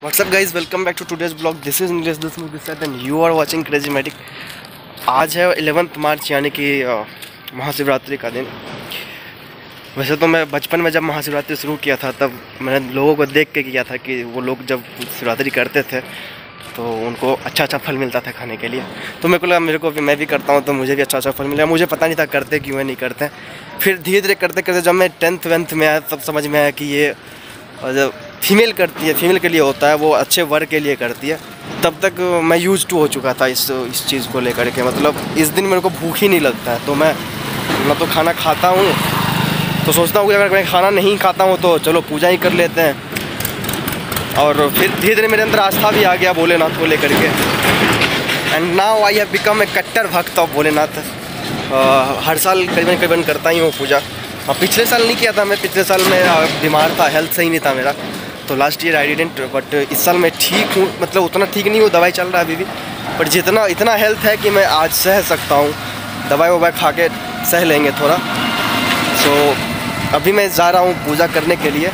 WhatsApp guys, welcome back to today's blog. This is Nilesh this and you are watching Crazy Magic. आज है 11 मार्च यानी कि महाशिवरात्रि का दिन। वैसे तो मैं बचपन में जब महाशिवरात्रि शुरू किया था तब मैंने लोगों को देख के किया था कि वो लोग जब शिवरात्रि करते थे तो उनको अच्छा अच्छा फल मिलता था खाने के लिए। तो मेरे को लगा मेरे को भी मैं भी करता हूँ तो मुझे भी अच्छा अच्छा फल मिलेगा। मुझे पता नहीं था करते क्यों है नहीं करते। फिर धीरे धीरे करते करते जब मैं 10th में आया तब समझ में आया कि ये जब फीमेल करती है, फीमेल के लिए होता है, वो अच्छे वर्क के लिए करती है। तब तक मैं यूज टू हो चुका था इस चीज़ को लेकर के। मतलब इस दिन मेरे को भूख ही नहीं लगता है तो मैं तो खाना खाता हूँ तो सोचता हूँ कि अगर मैं खाना नहीं खाता हूँ तो चलो पूजा ही कर लेते हैं। और फिर धीरे धीरे मेरे अंदर आस्था भी आ गया भोलेनाथ को लेकर के। And now I have become a कट्टर भक्त ऑफ भोलेनाथ। हर साल करीबन करता ही हूँ पूजा। पिछले साल नहीं किया था मैं, पिछले साल मैं बीमार था, हेल्थ सही नहीं था मेरा, तो last year I didn't. But इस साल मैं ठीक हूँ, मतलब उतना ठीक नहीं हूँ, दवाई चल रहा है अभी भी, बट जितना इतना हेल्थ है कि मैं आज सह सकता हूँ। दवाई ववाई खा के सह लेंगे थोड़ा। सो अभी मैं जा रहा हूँ पूजा करने के लिए।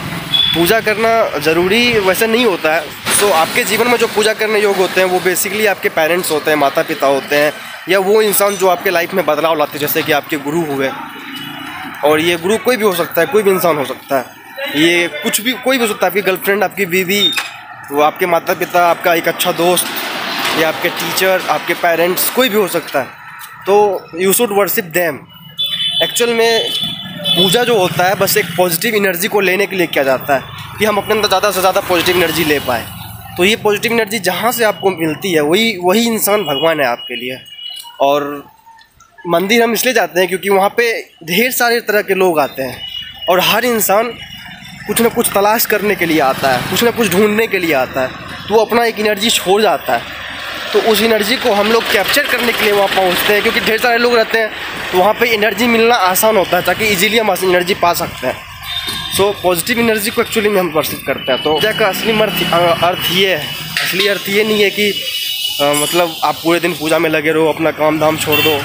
पूजा करना ज़रूरी वैसे नहीं होता है। सो आपके जीवन में जो पूजा करने योग्य होते हैं वो बेसिकली आपके पेरेंट्स होते हैं, माता पिता होते हैं, या वो इंसान जो आपके लाइफ में बदलाव लाते हैं, जैसे कि आपके गुरु हुए। और ये गुरु कोई भी हो सकता है, कोई भी इंसान हो सकता है, ये कुछ भी कोई भी हो सकता है। आपकी गर्लफ्रेंड, आपकी बीवी, वो आपके माता पिता, आपका एक अच्छा दोस्त, या आपके टीचर, आपके पेरेंट्स, कोई भी हो सकता है। तो you should worship them. Actual में पूजा जो होता है बस एक पॉजिटिव एनर्जी को लेने के लिए किया जाता है कि हम अपने अंदर ज़्यादा से ज़्यादा पॉजिटिव एनर्जी ले पाए। तो ये पॉजिटिव एनर्जी जहाँ से आपको मिलती है वही इंसान भगवान है आपके लिए। और मंदिर हम इसलिए जाते हैं क्योंकि वहाँ पे ढेर सारे तरह के लोग आते हैं और हर इंसान कुछ ना कुछ तलाश करने के लिए आता है, कुछ ना कुछ ढूंढने के लिए आता है। तो वो अपना एक एनर्जी छोड़ जाता है, तो उस एनर्जी को हम लोग कैप्चर करने के लिए वहाँ पहुँचते हैं। क्योंकि ढेर सारे लोग रहते हैं तो वहाँ पे एनर्जी मिलना आसान होता है ताकि इजीली हम एनर्जी पा सकते हैं। सो पॉजिटिव एनर्जी को एक्चुअली में हम वर्शिप करते हैं। तो पूजा का असली अर्थ ये है, असली अर्थ ये नहीं है कि मतलब आप पूरे दिन पूजा में लगे रहो, अपना काम धाम छोड़ दो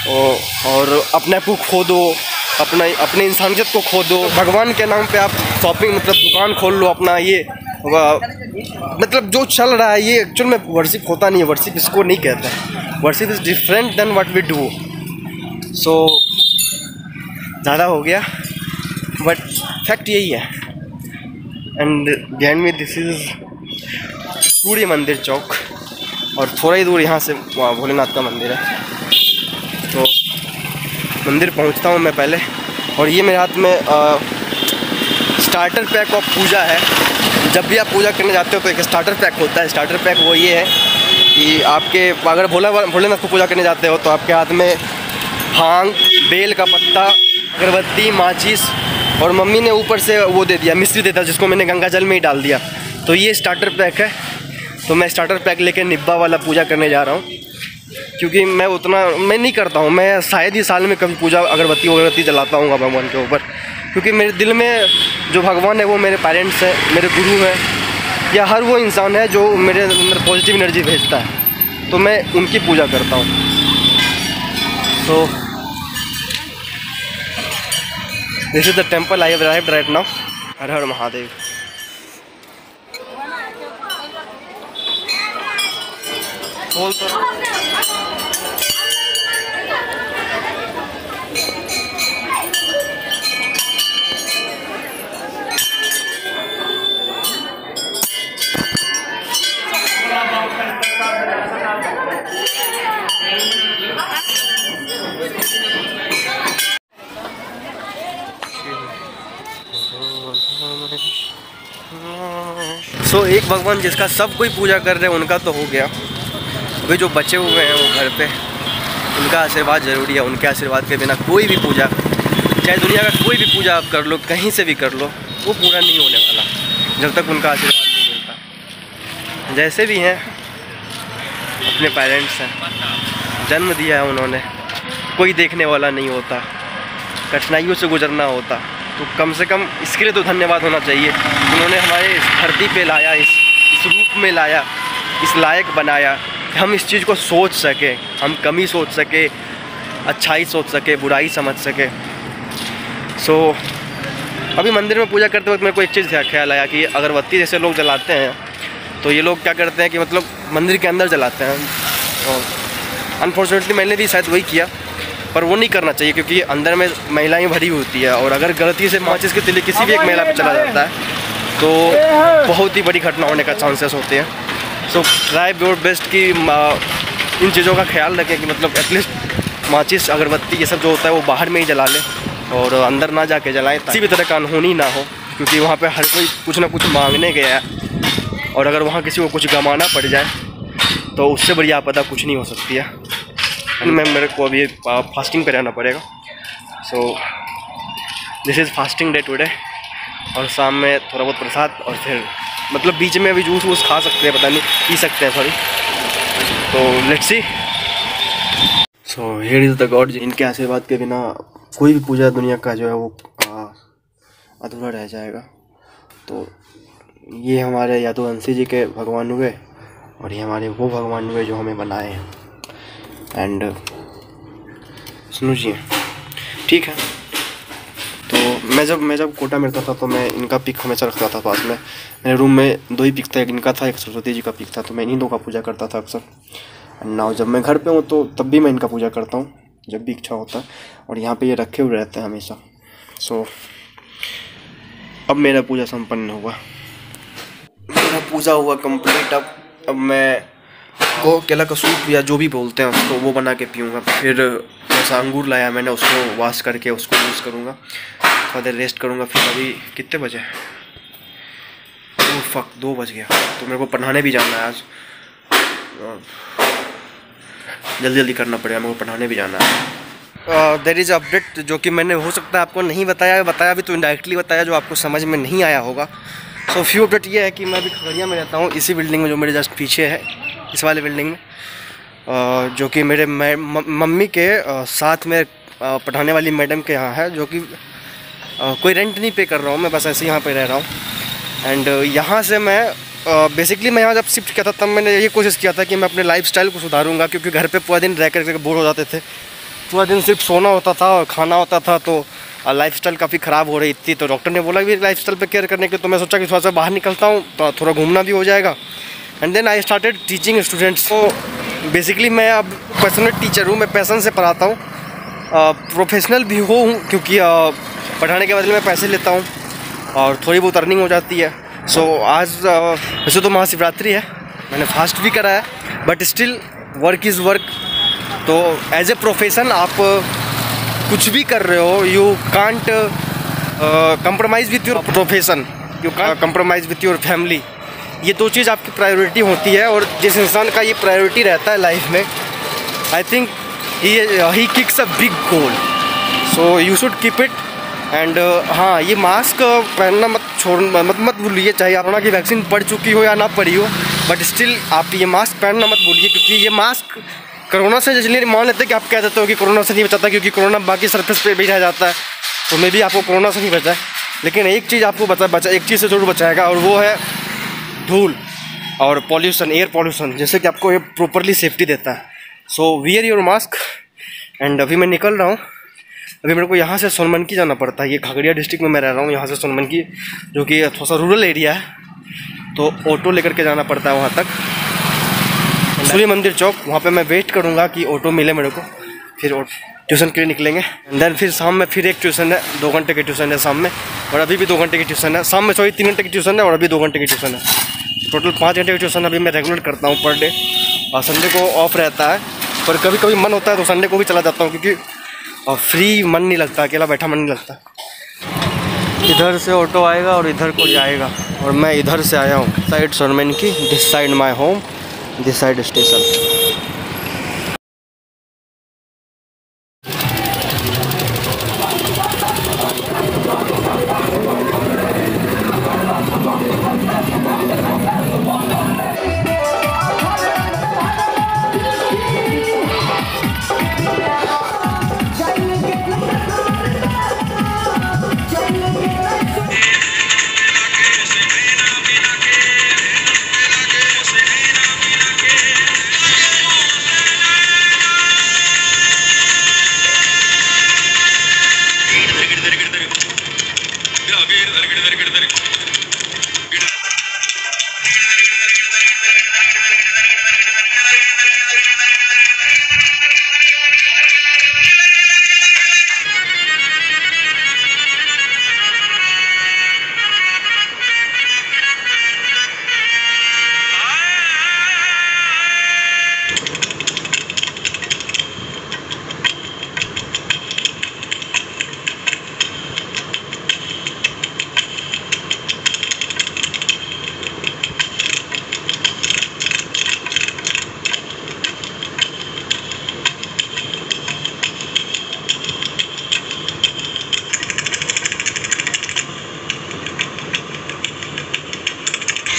और अपने आप को खो दो, अपने इंसानियत को खो दो। भगवान के नाम पे आप शॉपिंग मतलब दुकान खोल लो अपना, ये मतलब जो चल रहा है ये एक्चुअल में वर्शिप होता नहीं है। वर्शिप इसको नहीं कहते हैं। Worship is different than what we do. So ज़्यादा हो गया बट फैक्ट यही है। And behind me this is Surya Mandir Chowk, और थोड़ा ही दूर यहाँ से भोलेनाथ का मंदिर है। तो मंदिर पहुँचता हूँ मैं पहले। और ये मेरे हाथ में स्टार्टर पैक ऑफ पूजा है। जब भी आप पूजा करने जाते हो तो एक स्टार्टर पैक होता है। स्टार्टर पैक वो ये है कि आपके अगर भोलेनाथ को पूजा करने जाते हो तो आपके हाथ में भांग, बेल का पत्ता, अगरबत्ती, माचिस, और मम्मी ने ऊपर से वो दे दिया, मिश्री दे दिया, जिसको मैंने गंगा जल में ही डाल दिया। तो ये स्टार्टर पैक है। तो मैं स्टार्टर पैक लेकर निब्बा वाला पूजा करने जा रहा हूँ क्योंकि मैं नहीं करता हूँ। मैं शायद ही साल में कभी पूजा अगरबत्ती जलाता हूँ भगवान के ऊपर, क्योंकि मेरे दिल में जो भगवान है वो मेरे पेरेंट्स हैं, मेरे गुरु हैं, या हर वो इंसान है जो मेरे अंदर पॉजिटिव एनर्जी भेजता है। तो मैं उनकी पूजा करता हूँ। So this is the temple I have arrived right now. हर हर महादेव। बोल तो एक भगवान जिसका सब कोई पूजा कर रहे हैं उनका तो हो गया। अभी जो बचे हुए हैं वो घर पे, उनका आशीर्वाद ज़रूरी है। उनके आशीर्वाद के बिना कोई भी पूजा, चाहे दुनिया का कोई भी पूजा आप कर लो, कहीं से भी कर लो, वो पूरा नहीं होने वाला जब तक उनका आशीर्वाद नहीं मिलता। जैसे भी हैं अपने पेरेंट्स हैं, जन्म दिया है उन्होंने, कोई देखने वाला नहीं होता, कठिनाइयों से गुजरना होता। तो कम से कम इसके लिए तो धन्यवाद होना चाहिए। उन्होंने हमारे इस धरती पे लाया, इस रूप में लाया, इस लायक बनाया कि हम इस चीज़ को सोच सके, हम कमी सोच सके, अच्छाई सोच सके, बुराई समझ सके। अभी मंदिर में पूजा करते वक्त मेरे को एक चीज़ ख्याल आया कि अगरबत्ती जैसे लोग जलाते हैं तो ये लोग क्या करते हैं कि मतलब मंदिर के अंदर जलाते हैं। और अनफॉर्चुनेटली मैंने भी शायद वही किया, पर वो नहीं करना चाहिए क्योंकि अंदर में महिलाएं भरी होती है, और अगर गलती से माचिस के तिले किसी भी एक महिला पे चला जाता है तो बहुत ही बड़ी घटना होने का चांसेस होते हैं। सो ट्राई योर बेस्ट कि इन चीज़ों का ख्याल रखें कि मतलब एटलीस्ट माचिस, अगरबत्ती, ये सब जो होता है वो बाहर में ही जला लें और अंदर ना जाके जलाएं, किसी भी तरह का अनहोनी ना हो, क्योंकि वहाँ पे हर कोई कुछ ना कुछ मांगने गया है, और अगर वहाँ किसी को कुछ गंवाना पड़ जाए तो उससे बड़ी आपदा कुछ नहीं हो सकती है। मेरे को अभी फास्टिंग पे रहना पड़ेगा। So this is fasting day today. और शाम में थोड़ा बहुत प्रसाद, और फिर मतलब बीच में अभी जूस वूस खा सकते हैं, पता नहीं, पी सकते हैं सॉरी। तो let's see. So here is the God. इनके आशीर्वाद के बिना कोई भी पूजा दुनिया का जो है वो अधूरा रह जाएगा। तो ये हमारे यादुवंशी जी के भगवान हुए, और ये हमारे वो भगवान हुए जो हमें बनाए हैं। एंड सुनिए, ठीक है। तो मैं जब कोटा में रहता था तो मैं इनका पिक हमेशा रखता था पास में। मेरे रूम में 2 ही पिक था, एक इनका था, एक सरस्वती जी का पिक था, तो मैं इन्हीं 2 का पूजा करता था अक्सर। एंड नाउ जब मैं घर पे हूँ तो तब भी मैं इनका पूजा करता हूँ जब भी इच्छा होता है, और यहाँ पे ये रखे हुए रहते हैं हमेशा। सो अब मेरा पूजा संपन्न हुआ, मेरा पूजा हुआ कंप्लीट। अब मैं को केला का सूप या जो भी बोलते हैं उसको, वो बना के पीऊँगा। फिर जैसा अंगूर लाया मैंने, उसको वॉश करके उसको यूज़ करूँगा, थोड़ा देर रेस्ट करूँगा। फिर अभी कितने बजे? 2 बज गया, तो मेरे को पढ़ाने भी जाना है आज। जल्दी जल्दी करना पड़ेगा, मेरे को पढ़ाने भी जाना है। देयर इज़ अपडेट जो कि मैंने हो सकता है आपको नहीं बताया भी तो इनडायरेक्टली बताया, जो आपको समझ में नहीं आया होगा। सो फ्यू अपडेट ये है कि मैं अभी खगड़िया में रहता हूँ, इसी बिल्डिंग में जो मेरे जस्ट पीछे है, इस वाले बिल्डिंग में, जो कि मेरे मम्मी के साथ में पढ़ाने वाली मैडम के यहाँ है, जो कि कोई रेंट नहीं पे कर रहा हूँ मैं, बस ऐसे ही यहाँ पे रह रहा हूँ। एंड यहाँ से मैं बेसिकली मैं यहाँ जब शिफ्ट किया था तब मैंने यही कोशिश किया था कि मैं अपने लाइफस्टाइल को सुधारूंगा, क्योंकि घर पे पूरा दिन रह कर बोर हो जाते थे। पूरा दिन सिर्फ सोना होता था और खाना होता था, तो लाइफस्टाइल काफ़ी ख़राब हो रही थी। तो डॉक्टर ने बोला कि लाइफस्टाइल पे केयर करने के, तो मैं सोचा कि थोड़ा सा बाहर निकलता हूँ तो थोड़ा घूमना भी हो जाएगा। And then I started teaching students. तो बेसिकली मैं अब पैशनेट टीचर हूँ, मैं पैसन से पढ़ाता हूँ, प्रोफेशनल भी हूँ, क्योंकि पढ़ाने के बदले में पैसे लेता हूँ और थोड़ी बहुत अर्निंग हो जाती है। सो आज वैसे तो महाशिवरात्रि है, मैंने फास्ट भी करा है, but still work is work. तो एज ए प्रोफेशन आप कुछ भी कर रहे हो, you can't compromise with your profession, you can't compromise with your family. ये 2 चीज़ आपकी प्रायोरिटी होती है, और जिस इंसान का ये प्रायोरिटी रहता है लाइफ में, I think he kicks a big goal. So you should keep it. And हाँ, ये मास्क पहनना मत भूलिए, चाहे कोरोना की वैक्सीन पड़ चुकी हो या ना पड़ी हो, बट स्टिल आप ये मास्क पहनना मत भूलिए, क्योंकि ये मास्क कोरोना से, इसलिए मान लेते हैं कि आप कह देते हो कि कोरोना से नहीं बचाता, क्योंकि कोरोना बाकी सरफेस पे भी रह जाता है, तो मे भी आपको कोरोना से नहीं बचा है, लेकिन एक चीज़ आपको एक चीज़ से ज़रूर बचाएगा, और वो है धूल और पॉल्यूशन, एयर पॉल्यूशन, जैसे कि आपको ये प्रॉपरली सेफ्टी देता है। सो वियर योर मास्क। एंड अभी मैं निकल रहा हूँ। अभी मेरे को यहाँ से सोनमनकी जाना पड़ता है, ये खगड़िया डिस्ट्रिक्ट में मैं रह रहा हूँ, यहाँ से सोनमनकी, जो कि थोड़ा सा रूरल एरिया है, तो ऑटो लेकर के जाना पड़ता है वहाँ तक, सूर्य मंदिर चौक। वहाँ पे मैं वेट करूँगा कि ऑटो मिले मेरे को, फिर ट्यूशन के लिए निकलेंगे। देन फिर शाम में फिर एक ट्यूशन है, 2 घंटे की ट्यूशन है शाम में, और अभी भी 2 घंटे की ट्यूशन है शाम में, सॉरी 3 घंटे की ट्यूशन है और अभी 2 घंटे की ट्यूशन है। टोटल 5 घंटे की ट्यूशन अभी मैं रेगुलर करता हूँ पर डे, और संडे को ऑफ रहता है, पर कभी कभी मन होता है तो संडे को भी चला जाता हूँ, क्योंकि फ्री मन नहीं लगता, अकेला बैठा मन नहीं लगता। इधर से ऑटो आएगा और इधर को जाएगा, और मैं इधर से आया हूँ, साइड सोनमनकी, this side my home, this side station.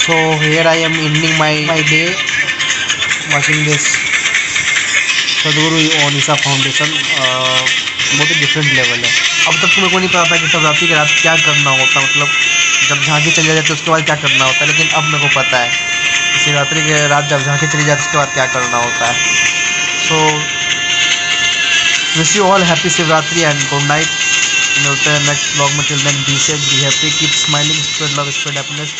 So here I am ending my day watching this सदगुरु ओनिसा फाउंडेशन। बहुत ही डिफरेंट लेवल है। अब तक तो मेरे को नहीं पता था कि शिवरात्रि की रात क्या करना होता, मतलब जब झांकी चली जाती है उसके बाद क्या करना होता है, लेकिन अब मेरे को पता है कि शिवरात्रि की रात जब झांकी चली जाती है उसके बाद क्या करना होता है। So wish you all happy Shivratri and good night. मिलते हैं नेक्स्ट ब्लॉग में। Till then be safe, be happy, keep smiling, spread love, spread happiness.